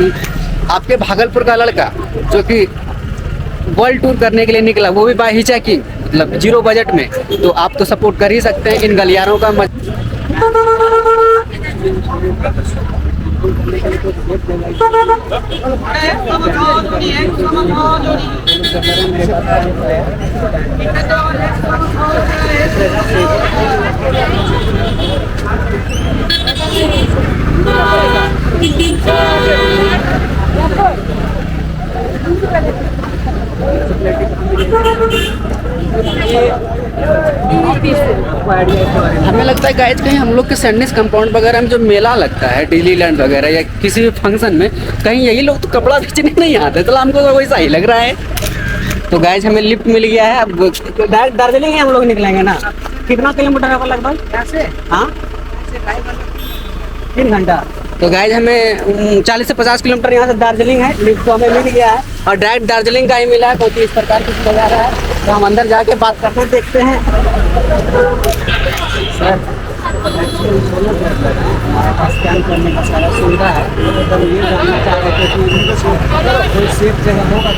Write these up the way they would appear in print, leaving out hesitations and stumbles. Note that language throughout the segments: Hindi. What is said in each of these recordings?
कि आपके भागलपुर का लड़का जो कि वर्ल्ड टूर करने के लिए निकला, वो भी बाय हिचकी, मतलब 0 बजट में, तो आप तो सपोर्ट कर ही सकते हैं इन गलियारों का हमें लगता है गाइस कहीं हम लोग के सैंडविच कंपाउंड वगैरह में जो मेला लगता है डिज्नीलैंड वगैरह या किसी भी फंक्शन में, कहीं यही लोग तो कपड़ा बेचने नहीं आते, तो हमको तो वैसा ही लग रहा है। तो गाइस हमें लिफ्ट मिल गया है, अब डायरेक्ट दार्जिलिंग हम लोग निकलेंगे ना। कितना किलोमीटर होगा लगभग यहाँ से? हाँ 3 घंटा। तो गाइस हमें 40 से 50 किलोमीटर यहाँ से दार्जिलिंग है, लिफ्ट तो हमें मिल गया है और डायरेक्ट दार्जिलिंग का ही मिला है, क्योंकि इस प्रकार की नज़ारा रहा है। तो हम अंदर जाके बात करते हैं, देखते हैं। सर हमारे पास स्कैन करने का सारा सुविधा है, तो ये जानना चाह रहे थे कि कोई सेफ जगह होगा।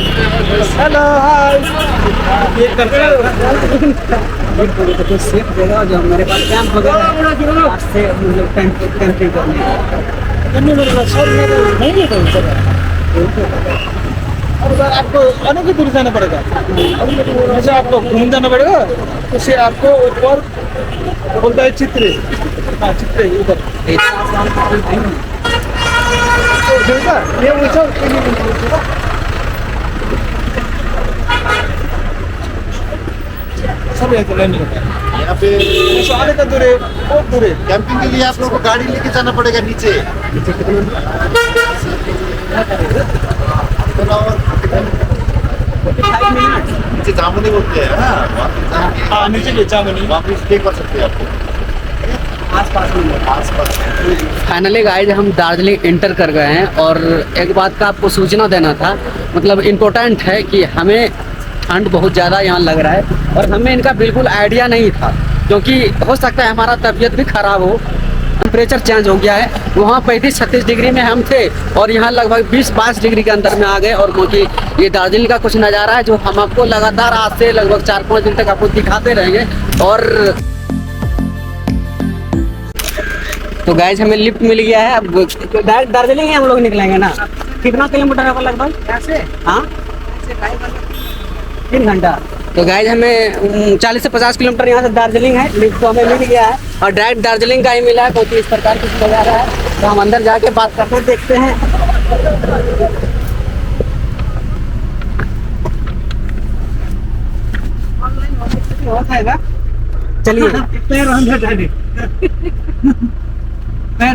हेलो ये करते हैं कोई सेफ जगह जो मेरे पास कैंप वगैरह से मतलब कैंपिंग करने और सर आपको अनेक दूर जाना पड़ेगा, जैसे आपको घूम जाना पड़ेगा, उससे आपको ऊपर बोलता है चित्रे, हाँ चित्रे उधर सब तो लाइन होता है यहाँ पे। आने का दूर है, बहुत दूर है। कैंपिंग के लिए आप लोगों को गाड़ी लेके जाना पड़ेगा नीचे। नीचे जामुनी बोलते हैं, हाँ नीचे के जामुनी, वहाँ पे स्टे कर सकते हैं आपको आसपास। फाइनली गाइस हम दार्जिलिंग एंटर कर गए हैं और एक बात का आपको सूचना देना था, मतलब इम्पोर्टेंट है कि हमें ठंड बहुत ज़्यादा यहाँ लग रहा है और हमें इनका बिल्कुल आइडिया नहीं था, क्योंकि हो सकता है हमारा तबीयत भी ख़राब हो। टेम्परेचर चेंज हो गया है, वहाँ 35-36 डिग्री में हम थे और यहाँ लगभग 20-22 डिग्री के अंदर में आ गए। और क्योंकि ये दार्जिलिंग का कुछ नज़ारा है जो हम आपको लगातार आज से लगभग 4-5 दिन तक आपको दिखाते रहेंगे। और तो गाइस हमें लिफ्ट मिल गया है, अब डायरेक्ट दार्जिलिंग ही हम लोग निकलेंगे ना। कितना किलोमीटर होगा लगभग यहाँ से? हाँ 3 घंटा। तो गाइस हमें 40 से 50 किलोमीटर यहाँ से दार्जिलिंग है, लिफ्ट तो हमें मिल गया है और डायरेक्ट दार्जिलिंग का ही मिला है, क्योंकि इस प्रकार की नज़ारा है। तो हम अंदर जाके बात करते हैं, देखते हैं। चलिए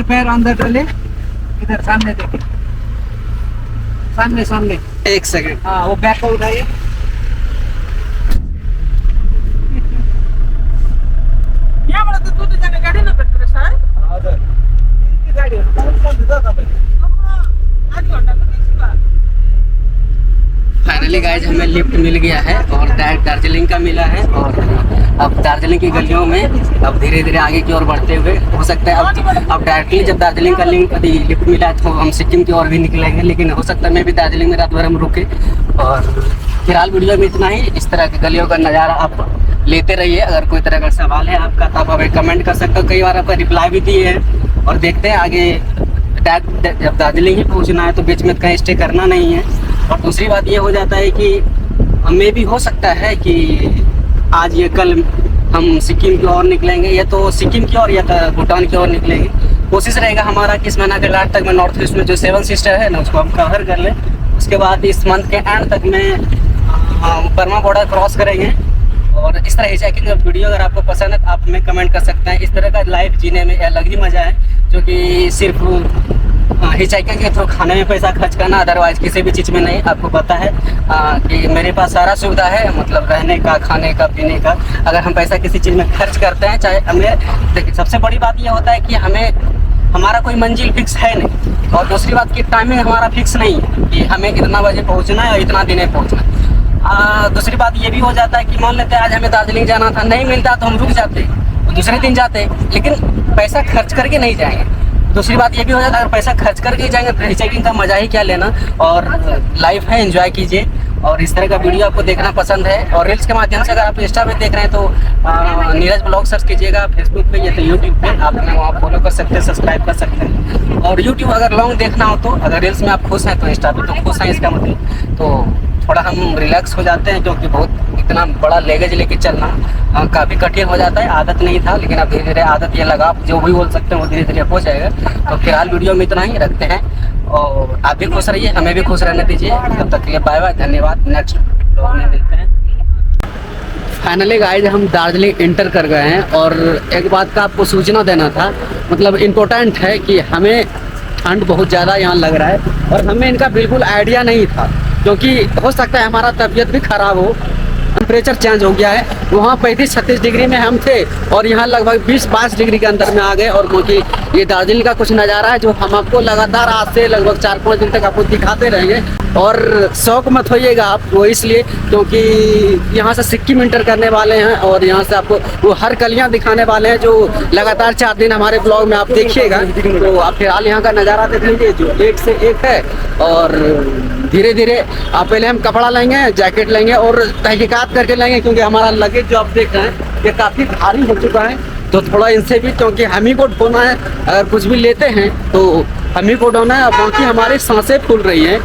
पैर अंदर डाले, इधर सामने देखिए, सामने 1 सेकंड। हाँ वो बैक को उठाइए। गाड़ी ना करते सर। फाइनली गाइस हमें लिफ्ट मिल गया है और डायरेक्ट दार्जिलिंग का मिला है। और अब दार्जिलिंग की गलियों में अब धीरे धीरे आगे की ओर बढ़ते हुए, हो सकता है अब डायरेक्टली जब दार्जिलिंग का लिफ्ट मिला तो हम सिक्किम की ओर भी निकलेंगे, लेकिन हो सकता है मैं भी दार्जिलिंग में रात भर हम रुके। और फिलहाल वीडियो में इतना ही। इस तरह के गलियों का नज़ारा आप लेते रहिए। अगर कोई तरह का सवाल है आपका तो आप हमें कमेंट कर सकते हो, कई बार आपका रिप्लाई भी दिए हैं। और देखते हैं आगे, जब दार्जिलिंग ही पहुंचना है तो बीच में कहीं स्टे करना नहीं है। और दूसरी बात ये हो जाता है कि हमें भी हो सकता है कि आज या कल हम सिक्किम की ओर निकलेंगे, या तो सिक्किम की ओर या तो भूटान की ओर निकलेंगे। कोशिश रहेगा हमारा कि इस महीना के लास्ट तक में नॉर्थ ईस्ट में जो 7 सिस्टर है ना उसको हम कवर कर लें। उसके बाद इस मंथ के एंड तक में बर्मा बॉर्डर क्रॉस करेंगे। और इस तरह हिचहाइकिंग वीडियो अगर आपको पसंद है तो आप हमें कमेंट कर सकते हैं। इस तरह का लाइफ जीने में अलग ही मज़ा है, जो कि सिर्फ हिचहाइकिंग के थ्रू खाने में पैसा खर्च करना, अदरवाइज किसी भी चीज़ में नहीं। आपको पता है कि मेरे पास सारा सुविधा है, मतलब रहने का, खाने का, पीने का। अगर हम पैसा किसी चीज़ में खर्च करते हैं, चाहे हमें, देखिए सबसे बड़ी बात यह होता है कि हमारा कोई मंजिल फिक्स है नहीं। और दूसरी बात की टाइमिंग हमारा फिक्स नहीं है कि हमें इतना बजे पहुँचना है और इतना दिन पहुँचना है। दूसरी बात ये भी हो जाता है कि मान लेते हैं आज हमें दार्जिलिंग जाना था, नहीं मिलता तो हम रुक जाते, दूसरे दिन जाते, लेकिन पैसा खर्च करके नहीं जाएंगे। दूसरी बात ये भी हो जाता है, अगर पैसा खर्च करके जाएंगे तो हिचकिंग का मजा ही क्या लेना। और लाइफ है, एंजॉय कीजिए। और इस तरह का वीडियो आपको देखना पसंद है और रील्स के माध्यम से अगर आप इंस्टा पे देख रहे हैं तो नीरज ब्लॉग सर्च कीजिएगा फेसबुक पे या तो यूट्यूब पे, आप वहाँ फॉलो कर सकते हैं, सब्सक्राइब कर सकते हैं। और यूट्यूब अगर लॉन्ग देखना हो तो, अगर रील्स में आप खुश हैं तो इंस्टा पे तो खुश हैं, इसका मतलब तो थोड़ा हम रिलैक्स हो जाते हैं, क्योंकि बहुत इतना बड़ा लेगेज लेके चलना काफ़ी कठिन हो जाता है। आदत नहीं था, लेकिन अब धीरे धीरे आदत ये लगा, आप जो भी बोल सकते हैं वो धीरे धीरे हो जाएगा। तो फिलहाल वीडियो में इतना ही रखते हैं और आप भी खुश रहिए, हमें भी खुश रहने दीजिए। तब तक के लिए बाय बाय, धन्यवाद। नेक्स्ट ब्लॉग में मिलते हैं। फाइनली गाइज हम दार्जिलिंग इंटर कर गए हैं और एक बात का आपको सूचना देना था, मतलब इम्पोर्टेंट है कि हमें ठंड बहुत ज़्यादा यहाँ लग रहा है और हमें इनका बिल्कुल आइडिया नहीं था, क्योंकि हो सकता है हमारा तबीयत भी ख़राब हो। टेम्परेचर चेंज हो गया है, वहाँ 35-36 डिग्री में हम थे और यहाँ लगभग 20-22 डिग्री के अंदर में आ गए। और क्योंकि ये दार्जिलिंग का कुछ नज़ारा है जो हम आपको लगातार आज से लगभग 4-5 दिन तक आपको दिखाते रहेंगे। और शौक मत होइएगा आप, वो इसलिए क्योंकि यहाँ से सिक्किम इंटर करने वाले हैं और यहाँ से आपको वो हर गलियाँ दिखाने वाले हैं जो लगातार 4 दिन हमारे ब्लॉग में आप देखिएगा। तो आप फिलहाल यहाँ का नज़ारा देख लीजिए जो एक से एक है। और धीरे धीरे आप पहले हम कपड़ा लेंगे, जैकेट लेंगे और तहकीकात करके लेंगे, क्योंकि हमारा लगेज जो आप देख रहे हैं ये काफ़ी भारी हो चुका है। तो थोड़ा इनसे भी, क्योंकि हम ही को ढोना है, अगर कुछ भी लेते हैं तो हम ही को ढोना है। बाकी हमारी सांसें फूल रही हैं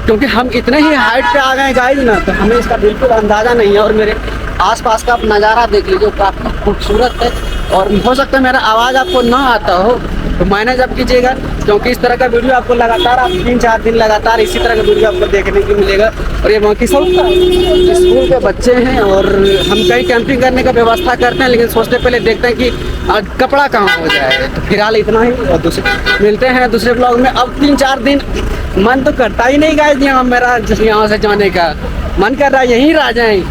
क्योंकि हम इतने ही हाइट पे आ गए गाइस ना, तो हमें इसका बिल्कुल अंदाज़ा नहीं है। और मेरे आसपास का आप नज़ारा देख लीजिए, काफ़ी खूबसूरत है। और हो सकता है मेरा आवाज़ आपको ना आता हो तो मैनेज आप कीजिएगा, क्योंकि इस तरह का वीडियो आपको लगातार, आप 3-4 दिन लगातार इसी तरह का वीडियो आपको देखने को मिलेगा। और ये बाकी सब स्कूल के बच्चे हैं और हम कहीं कैंपिंग करने का व्यवस्था करते हैं, लेकिन सोचते पहले देखते हैं कि कपड़ा कहाँ हो जाए। तो फिलहाल इतना ही और मिलते हैं दूसरे ब्लॉग में। अब 3-4 दिन मन तो करता ही नहीं गाइस यहाँ मेरा यहाँ से जाने का, मन कर रहा है यहीं रह जाएँ।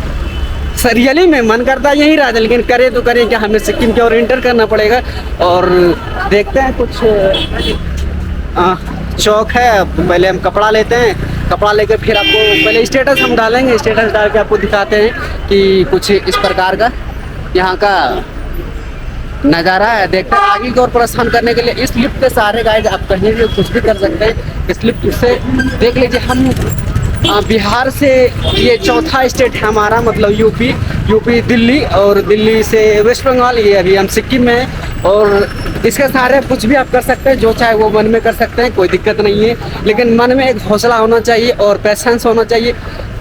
रियली में मन करता है यहीं रह जाए, लेकिन करे तो करें क्या, हमें सिक्किम की ओर इंटर करना पड़ेगा। और देखते हैं कुछ शौक है, पहले हम कपड़ा लेते हैं, कपड़ा लेकर फिर आपको पहले स्टेटस हम डालेंगे, स्टेटस डाल के आपको दिखाते हैं कि कुछ इस प्रकार का यहाँ का नज़ारा है। देखते हैं आगे की ओर प्रस्थान करने के लिए इस लिफ्ट के सहारे गाइस आप कहीं भी कुछ भी कर सकते हैं। इस लिफ्ट से देख लीजिए, हम बिहार से ये चौथा स्टेट है हमारा, मतलब यूपी दिल्ली, और दिल्ली से वेस्ट बंगाल, ये अभी हम सिक्किम में हैं। और इसके सहारे कुछ भी आप कर सकते हैं, जो चाहे वो मन में कर सकते हैं, कोई दिक्कत नहीं है। लेकिन मन में एक हौसला होना चाहिए और पैशंस होना चाहिए।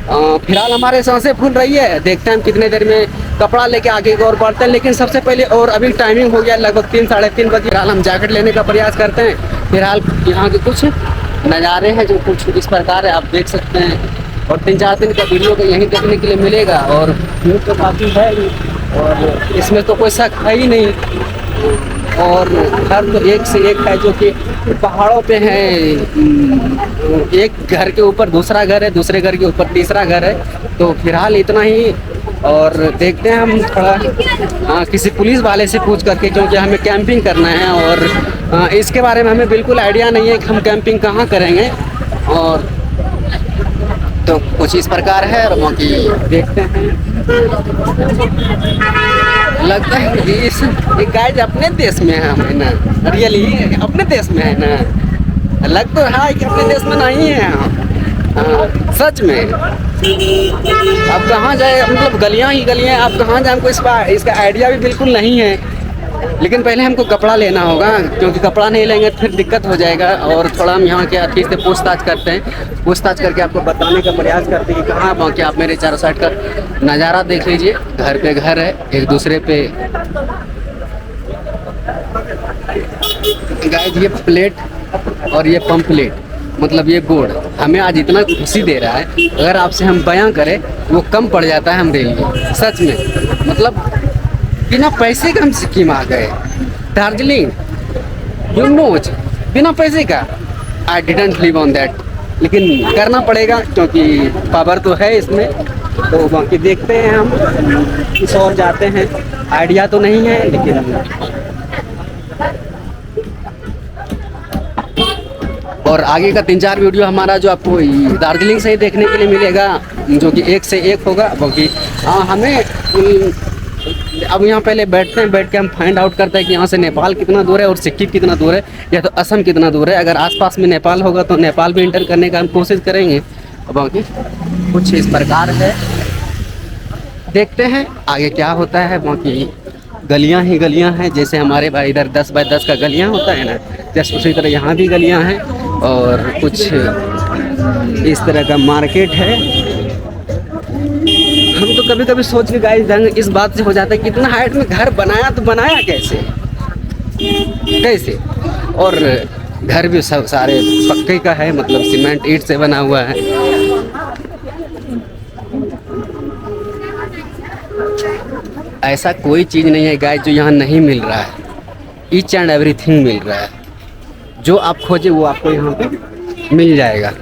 फिलहाल हमारे सांसें फूल रही है, देखते हैं हम कितने देर में कपड़ा लेके आगे की ओर बढ़ते हैं। लेकिन सबसे पहले, और अभी टाइमिंग हो गया लगभग 3-3:30 बजे, फिलहाल हम जैकेट लेने का प्रयास करते हैं। फिलहाल यहाँ के कुछ नज़ारे हैं जो कुछ इस प्रकार है, आप देख सकते हैं। और 3-4 दिन का वीडियो को यहीं देखने के लिए मिलेगा। और भीड़ तो काफ़ी है और इसमें तो कोई शक है ही नहीं। और घर तो एक से एक है, जो कि पहाड़ों पे है। एक घर के ऊपर दूसरा घर है, दूसरे घर के ऊपर तीसरा घर है। तो फिलहाल इतना ही। और देखते हैं हम थोड़ा किसी पुलिस वाले से पूछ करके, क्योंकि हमें कैंपिंग करना है और इसके बारे में हमें बिल्कुल आइडिया नहीं है कि हम कैंपिंग कहाँ करेंगे। और तो कुछ इस प्रकार है और बाकी देखते हैं। लगता है कि इस गाइस अपने देश में है, हमें ना रियली अपने देश में है ना, लग तो है कि अपने देश में नहीं है। सच में आप कहाँ जाए, मतलब गलियाँ ही गलियाँ, आप कहाँ जाए हमको इसका आइडिया भी बिल्कुल नहीं है। लेकिन पहले हमको कपड़ा लेना होगा, क्योंकि कपड़ा नहीं लेंगे तो फिर दिक्कत हो जाएगा। और थोड़ा हम यहाँ के अथी से पूछताछ करते हैं, पूछताछ करके आपको बताने का प्रयास करते हैं कि कहाँ बाकी। आप मेरे चारों साइड का नज़ारा देख लीजिए, घर पे घर है, एक दूसरे पे गाइस ये प्लेट और ये पम्पलेट, मतलब ये बोर्ड हमें आज इतना खुशी दे रहा है, अगर आपसे हम बयां करें वो कम पड़ जाता है हमारे लिए। सच में, मतलब बिना पैसे का हम सिक्किम आ गए, दार्जिलिंग, यू नोज, बिना पैसे का। I didn't live on that, लेकिन करना पड़ेगा क्योंकि पावर तो है इसमें। तो बाकी देखते हैं हम किस और जाते हैं, आइडिया तो नहीं है लेकिन। और आगे का 3-4 वीडियो हमारा जो आपको दार्जिलिंग से ही देखने के लिए मिलेगा, जो कि एक से एक होगा। बाकी हमें अब यहाँ पहले बैठते हैं, बैठ के हम फाइंड आउट करते हैं कि यहाँ से नेपाल कितना दूर है और सिक्किम कितना दूर है या तो असम कितना दूर है। अगर आसपास में नेपाल होगा तो नेपाल भी इंटर करने का हम कोशिश करेंगे। बाकी कुछ इस प्रकार है, देखते हैं आगे क्या होता है। बाकी गलियां ही गलियां हैं, जैसे हमारे भाई इधर 10 बाय 10 का गलियां होता है ना, जैसे उसी तरह यहाँ भी गलियां हैं और कुछ इस तरह का मार्केट है। हम तो कभी कभी सोच के गाइस दंग इस बात से हो जाता है कि इतना हाइट में घर बनाया तो बनाया कैसे कैसे, और घर भी सब सारे पक्के का है, मतलब सीमेंट ईंट से बना हुआ है। ऐसा कोई चीज़ नहीं है गाइस जो यहाँ नहीं मिल रहा है, ईच एंड एवरीथिंग मिल रहा है। जो आप खोजे वो आपको यहाँ पे मिल जाएगा।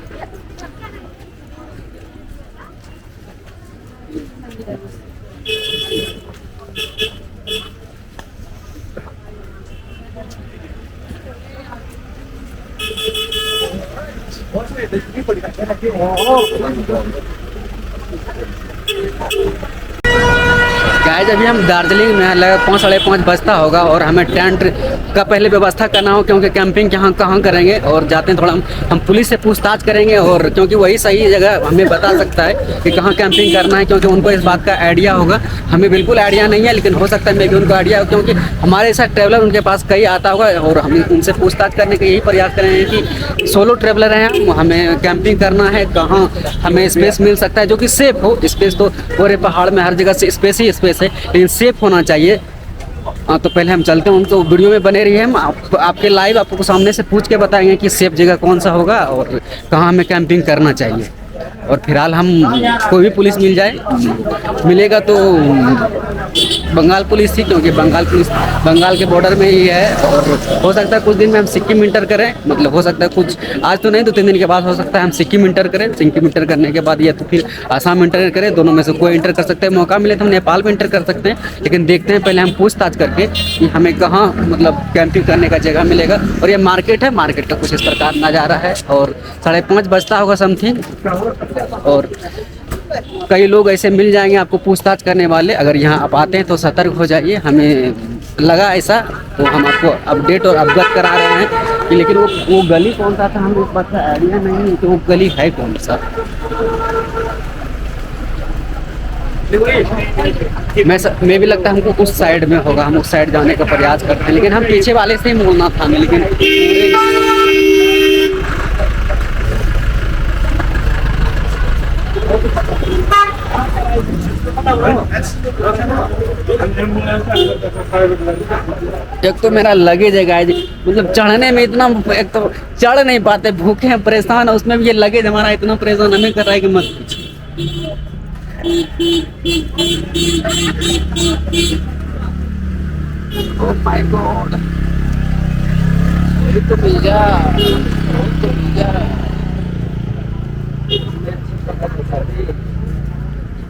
गाइस अभी हम दार्जिलिंग में लगा 5 साढ़े 5 बजता होगा और हमें टेंट का पहले व्यवस्था करना हो, क्योंकि कैंपिंग कहाँ करेंगे और जाते हैं थोड़ा हम पुलिस से पूछताछ करेंगे, और क्योंकि वही सही जगह हमें बता सकता है कि कहाँ कैंपिंग करना है, क्योंकि उनको इस बात का आइडिया होगा। हमें बिल्कुल आइडिया नहीं है, लेकिन हो सकता है मे भी उनको आइडिया हो, क्योंकि हमारे साथ ट्रैवलर उनके पास कई आता होगा और हम उनसे पूछताछ करने का यही प्रयास करेंगे कि सोलो ट्रैवलर हैं, हमें कैंपिंग करना है, कहाँ हमें स्पेस मिल सकता है जो कि सेफ हो। स्पेस तो पूरे पहाड़ में हर जगह से स्पेस ही स्पेस है, लेकिन सेफ होना चाहिए। तो पहले हम चलते हैं, उनको वीडियो में बने रहिए। हम आपके लाइव आपको सामने से पूछ के बताएंगे कि सेफ जगह कौन सा होगा और कहाँ हमें कैंपिंग करना चाहिए। और फिलहाल हम कोई भी पुलिस मिलेगा तो बंगाल पुलिस थी, क्योंकि बंगाल पुलिस बंगाल के बॉर्डर में ही है। और हो सकता है कुछ दिन में हम सिक्किम इंटर करें, मतलब हो सकता है कुछ आज तो नहीं 2-3 दिन के बाद हो सकता है हम सिक्किम इंटर करें। सिक्किम इंटर करने के बाद या तो फिर आसाम इंटर करें, दोनों में से कोई इंटर कर सकते हैं। मौका मिले तो हम नेपाल भी इंटर कर सकते हैं, लेकिन देखते हैं पहले हम पूछताछ करके कि हमें कहाँ मतलब कैंपिंग करने का जगह मिलेगा। और ये मार्केट है, मार्केट का कुछ इस प्रकार नज़ारा है और 5:30 बजता होगा समथिंग। और कई लोग ऐसे मिल जाएंगे आपको पूछताछ करने वाले। अगर यहाँ आप आते हैं तो सतर्क हो जाइए। हमें लगा ऐसा तो हम आपको अपडेट और अवगत करा रहे हैं कि, लेकिन वो गली कौन सा था हमें इस बात का आइडिया नहीं है कि वो गली है कौन सा। मैं भी लगता है हमको उस साइड में होगा, हम उस साइड जाने का प्रयास करते हैं, लेकिन हम पीछे वाले से ही मोड़ना था हमें, लेकिन एक तो मेरा लगेज है गाइस, मतलब चढ़ने में इतना, एक तो चढ़ नहीं पाते, भूखे हैं, परेशान है, उसमें भी ये लगेज हमारा इतना परेशान हमें कर रहा है कि मत पूछिए। ओह माय गॉड, ये तो मिल गया,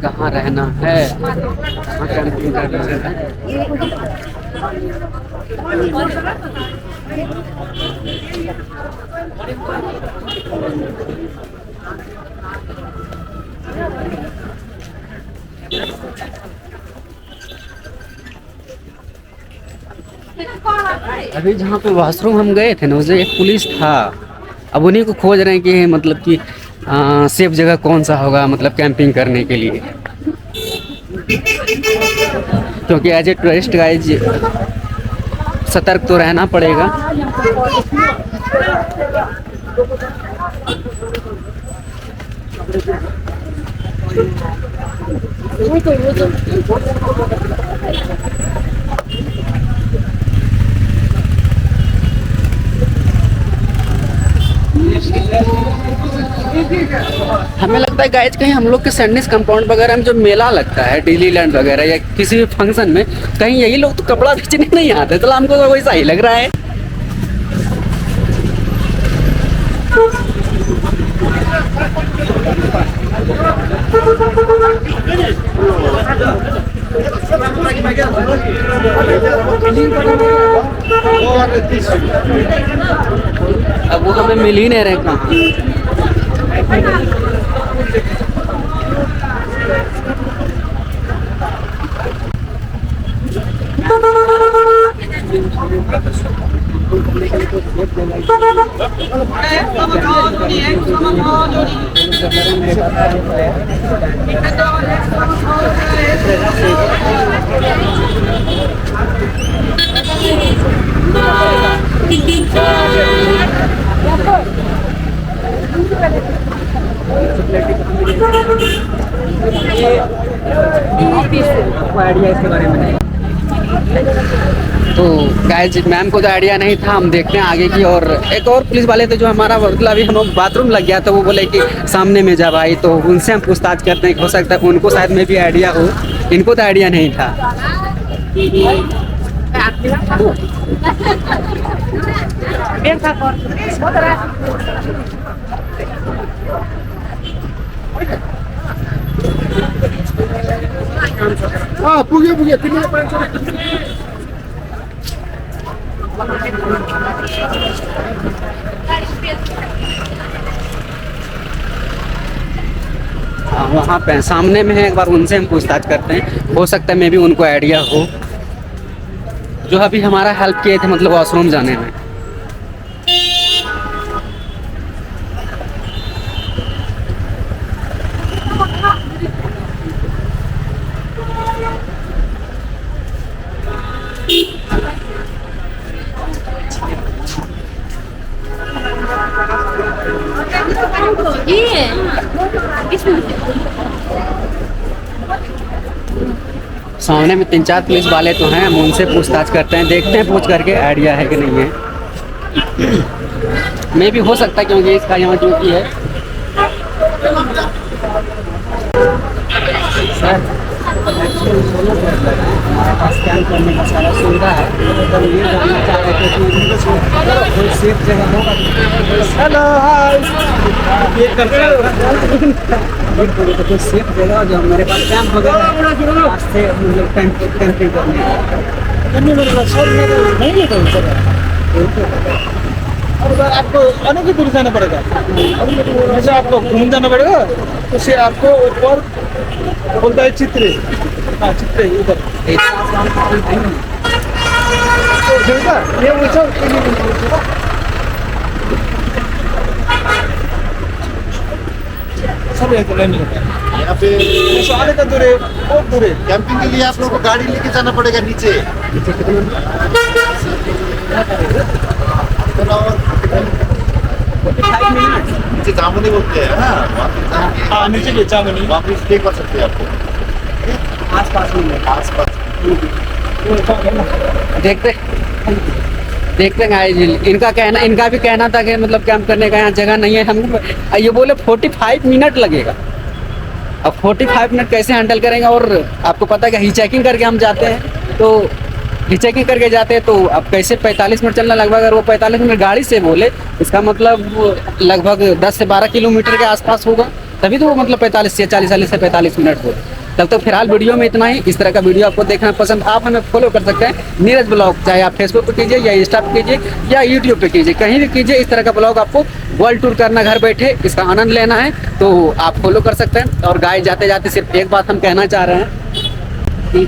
कहाँ रहना है, कहाँ कैंपिंग करना है। अभी जहाँ पे वॉशरूम हम गए थे ना, उसे एक पुलिस था, अब उन्हीं को खोज रहे हैं कि मतलब कि सेफ जगह कौन सा होगा मतलब कैंपिंग करने के लिए, क्योंकि एज ए टूरिस्ट गाइज सतर्क तो रहना पड़ेगा। हमें लगता है गाइज कहीं हम लोग के सैंडविच कंपाउंड वगैरह में जो मेला लगता है डिलीलैंड वगैरह या किसी भी फंक्शन में, कहीं यही लोग तो कपड़ा बेचने नहीं आते, तो हमको तो वैसा ही लग रहा है। अब वो हमें मिल ही नहीं रहे कहाँ। आइडिया इसके बारे में नहीं। तो गाइस मैम को तो आइडिया नहीं था। हम देखते हैं आगे की। और एक और पुलिस वाले थे जो हमारा मतलब अभी हम बाथरूम लग गया, तो वो बोले कि सामने में जा भाई, तो उनसे हम पूछताछ करते हैं। हो सकता है उनको शायद में भी आइडिया हो, इनको तो आइडिया नहीं था। पुगे वहाँ पे सामने में है, एक बार उनसे हम पूछताछ करते हैं। हो सकता है मे भी उनको आइडिया हो, जो अभी हमारा हेल्प किए थे मतलब वॉशरूम जाने में। सामने में 3-4 पुलिस वाले तो हैं, हम उनसे पूछताछ करते हैं, देखते हैं पूछ करके आइडिया है कि नहीं है। मे भी हो सकता है क्योंकि इसका यहाँ ड्यूटी है। सर स्कैन करने का सारा सुविधा है, तो ये जानना चाह रहे थे कि कोई सेफ जगह होगा। हेलो हाय ये करते हैं तो कोई सेफ जगह जो मेरे पास कैंप वगैरह से मतलब कैंपिंग करने और सर आपको अनेक ही दूर जाना पड़ेगा। जैसे आपको घूम जाना पड़ेगा, उससे आपको ऊपर बोलता है चित्रे। हाँ चित्रे उधर ये सब एक लाइन में यहाँ पे आने का दूर है, बहुत दूर है। कैंपिंग के लिए आप लोगों को गाड़ी लेके जाना पड़ेगा नीचे। नीचे जामुनी बोलते हैं। हाँ नीचे के चावनी वहाँ पे स्टे कर सकते हैं आपको आस-पास में आसपास। देखते हैं। इनका भी कहना था कि मतलब कैंप करने का यहाँ जगह नहीं है। हम ये बोले 45 मिनट लगेगा। अब 45 मिनट कैसे हैंडल करेंगे? और आपको पता है कि हिचैकिंग करके हम जाते हैं, तो हिचैकिंग करके जाते हैं तो अब कैसे 45 मिनट चलना लगभग। अगर वो 45 मिनट गाड़ी से बोले, इसका मतलब लगभग 10 से 12 किलोमीटर के आसपास होगा, तभी तो वो मतलब 40 से 45 मिनट हो। तब तो फिलहाल वीडियो में इतना ही। इस तरह का वीडियो आपको देखना पसंद, आप हमें फॉलो कर सकते हैं नीरज ब्लॉग, चाहे आप फेसबुक पे कीजिए या इंस्टा पे कीजिए या यूट्यूब पे कीजिए, कहीं भी कीजिए। इस तरह का ब्लॉग आपको वर्ल्ड टूर करना, घर बैठे इसका आनंद लेना है तो आप फॉलो कर सकते हैं। और गाय जाते जाते सिर्फ एक बात हम कहना चाह रहे हैं कि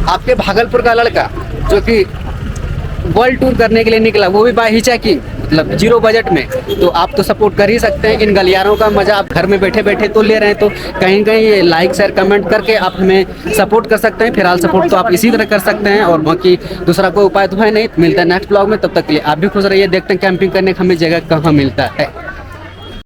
आपके भागलपुर का लड़का जो कि वर्ल्ड टूर करने के लिए निकला, वो भी बाय हिचैकिंग, मतलब 0 बजट में, तो आप तो सपोर्ट कर ही सकते हैं। इन गलियारों का मजा आप घर में बैठे बैठे तो ले रहे हैं, तो कहीं कहीं लाइक शेयर कमेंट करके आप हमें सपोर्ट कर सकते हैं। फिलहाल सपोर्ट तो आप इसी तरह कर सकते हैं, और बाकी दूसरा कोई उपाय तो है नहीं। मिलता है नेक्स्ट ब्लॉग में, तब तक के लिए आप भी खुश रहिए। देखते हैं कैंपिंग करने का हमें जगह कहाँ मिलता है।